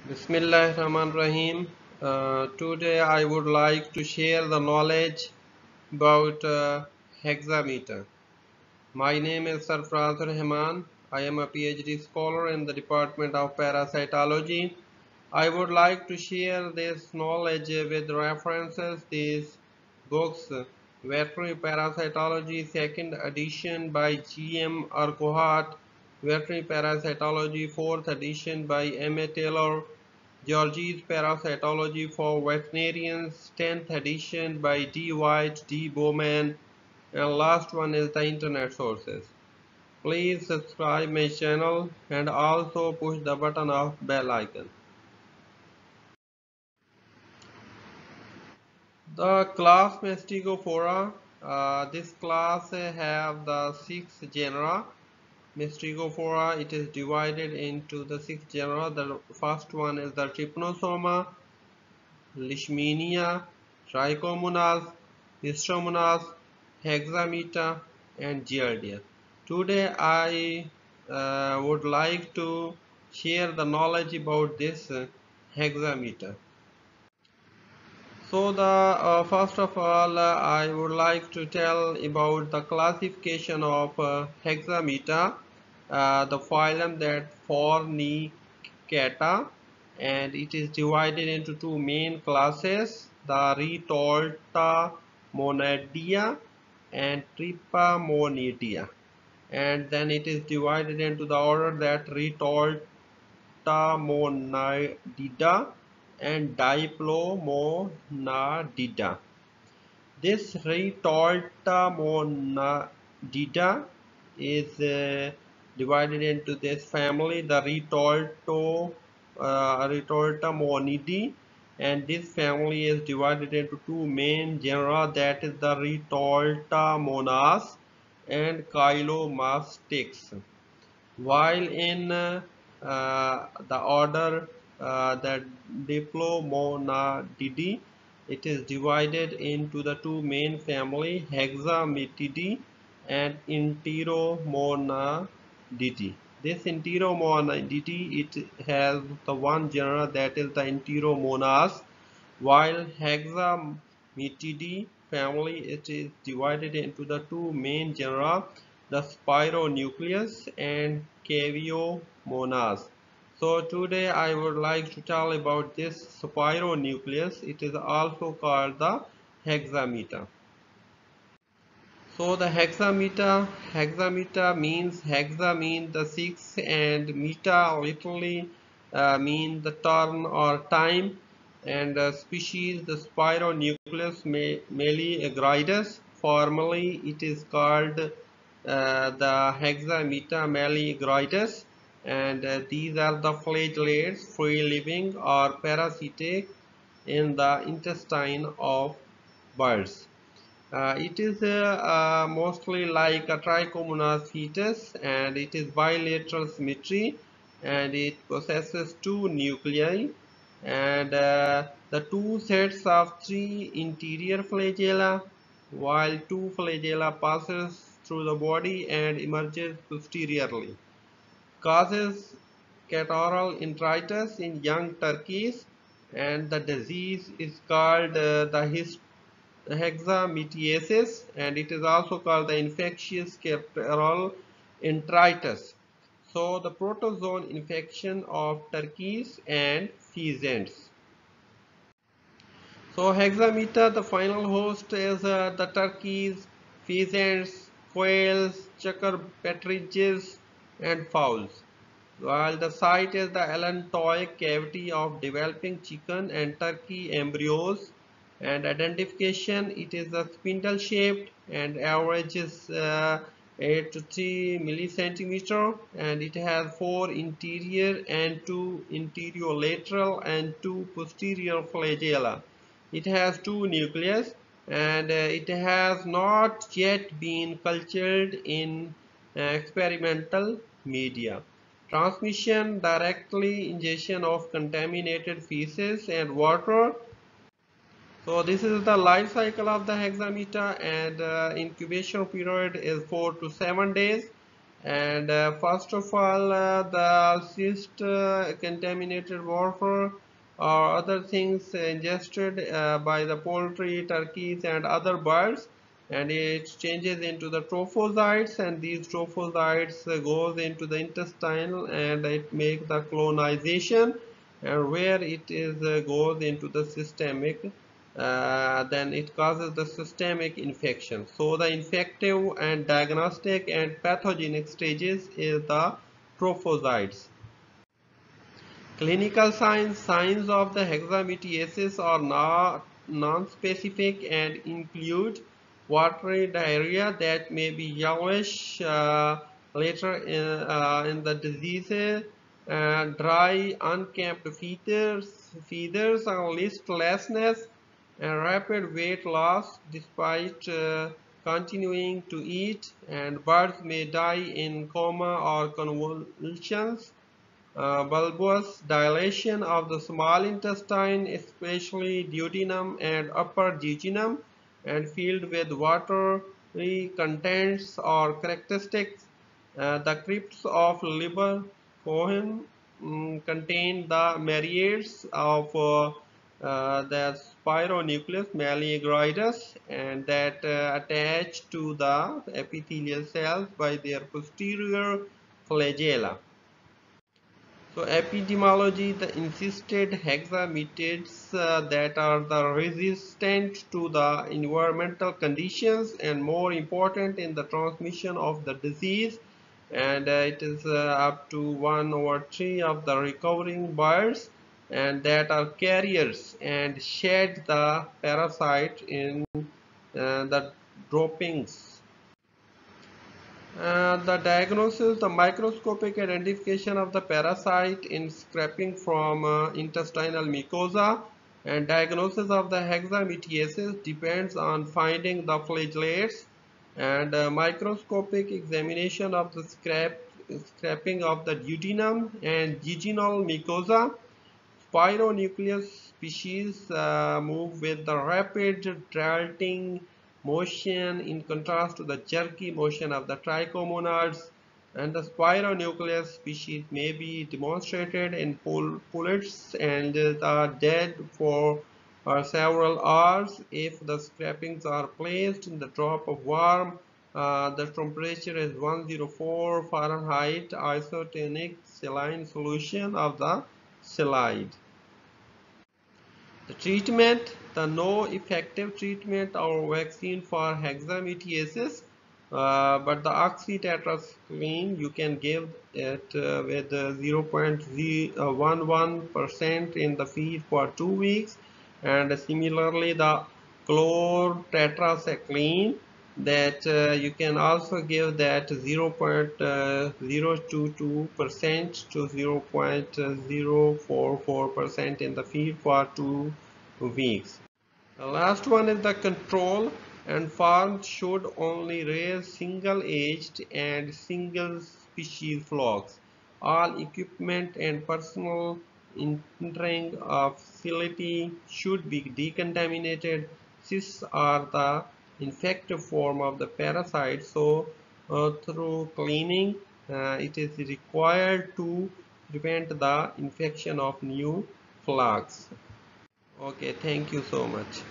Bismillahirrahmanirrahim. Today I would like to share the knowledge about hexameter. My name is Sarfraz Rahman. I am a PhD scholar in the Department of Parasitology. I would like to share this knowledge with references these books: Veterinary Parasitology, second edition by G.M. Urquhart; Veterinary Parasitology, fourth edition by M.A. Taylor; George's Parasitology for Veterinarians, 10th edition by D. White, D. Bowman, and last one is the internet sources. Please subscribe my channel and also push the button of bell icon. The class Mysticophora. This class have the six genera. Mysticophora, it is divided into the six genera. The first one is the Trypanosoma, Leishmania, Trichomonas, Histomonas, Hexamita, and Giardia. Today I would like to share the knowledge about this Hexamita. So first of all, I would like to tell about the classification of Hexamita, the phylum that Fornicata, and it is divided into two main classes: the Retolta Monadia and Tripamonidia, and then it is divided into the order that Retolta Monadida and Diplomonadida. This Retolta Monadida is divided into this family, the Retolta Monidae, and this family is divided into two main genera, that is the Retolta monas and Chylomastix. While in the order that Diplomonadidae, it is divided into the two main family, Hexamitidae and Enteromonadidae. This Enteromonidae, it has the one genera, that is the Enteromonas, while Hexamitidae family, it is divided into the two main genera, the Spironucleus and Caviomonas. So today I would like to tell about this Spironucleus. It is also called the Hexamita. So the hexameta means, hexa means the six, and meta literally mean the turn or time, and species the Spironucleus meleagrides. Formally it is called the Hexameta meleagrides, and these are the flagellates, free living or parasitic in the intestine of birds. It is mostly like a trichomonas fetus, and it is bilateral symmetry, and it possesses two nuclei, and the two sets of three interior flagella, while two flagella passes through the body and emerges posteriorly. Causes catarrhal enteritis in young turkeys, and the disease is called the hexametiasis, and it is also called the infectious catarrhal enteritis. So the protozoan infection of turkeys and pheasants. So hexameta, the final host is the turkeys, pheasants, quails, checker partridges, and fowls, while the site is the allantoic cavity of developing chicken and turkey embryos. And identification, it is a spindle shaped and averages 8 to 3 millicentimeter, and it has 4 interior and 2 interiolateral and 2 posterior flagella. It has 2 nucleus, and it has not yet been cultured in experimental media. Transmission: directly ingestion of contaminated feces and water. So this is the life cycle of the hexameta, and incubation period is 4 to 7 days, And first of all, the cyst contaminated water or other things ingested by the poultry, turkeys and other birds, and it changes into the trophozoites, and these trophozoites goes into the intestine and it makes the colonization, and where it is goes into the systemic, then it causes the systemic infection. So the infective and diagnostic and pathogenic stages is the trophozoites. Clinical signs of the hexametiasis are not non-specific and include watery diarrhea that may be yellowish later in the disease, dry unkempt feathers and listlessness, and rapid weight loss despite continuing to eat, and birds may die in coma or convulsions. Bulbous dilation of the small intestine, especially duodenum and upper jejunum, and filled with watery contents or characteristics. The crypts of liver Cohen contain the myriads of the Spironucleus maligroides, and that attach to the epithelial cells by their posterior flagella. So epidemiology, the insisted hexametids that are the resistant to the environmental conditions and more important in the transmission of the disease, and it is up to 1/3 of the recovering birds and that are carriers and shed the parasite in the droppings. The diagnosis, the microscopic identification of the parasite in scraping from intestinal mucosa, and diagnosis of the hexametiasis depends on finding the flagellates, and microscopic examination of the scraping of the duodenum and jejunal mucosa. Spironucleus species move with the rapid tilting motion in contrast to the jerky motion of the trichomonads, and the Spironucleus species may be demonstrated in pullets and are dead for several hours if the scrapings are placed in the drop of warm. The temperature is 104 Fahrenheit isotonic saline solution of the slide. The treatment, the no effective treatment or vaccine for hexametiasis, but the oxytetracycline you can give it with 0.11% in the feed for 2 weeks, and similarly the chlortetracycline that you can also give that 0.022% to 0.044% in the feed for 2 weeks. The last one is the control, and farms should only raise single-aged and single-species flocks. All equipment and personnel entering a facility should be decontaminated. Cysts are the infective form of the parasite, so through cleaning it is required to prevent the infection of new flocks. Okay, thank you so much.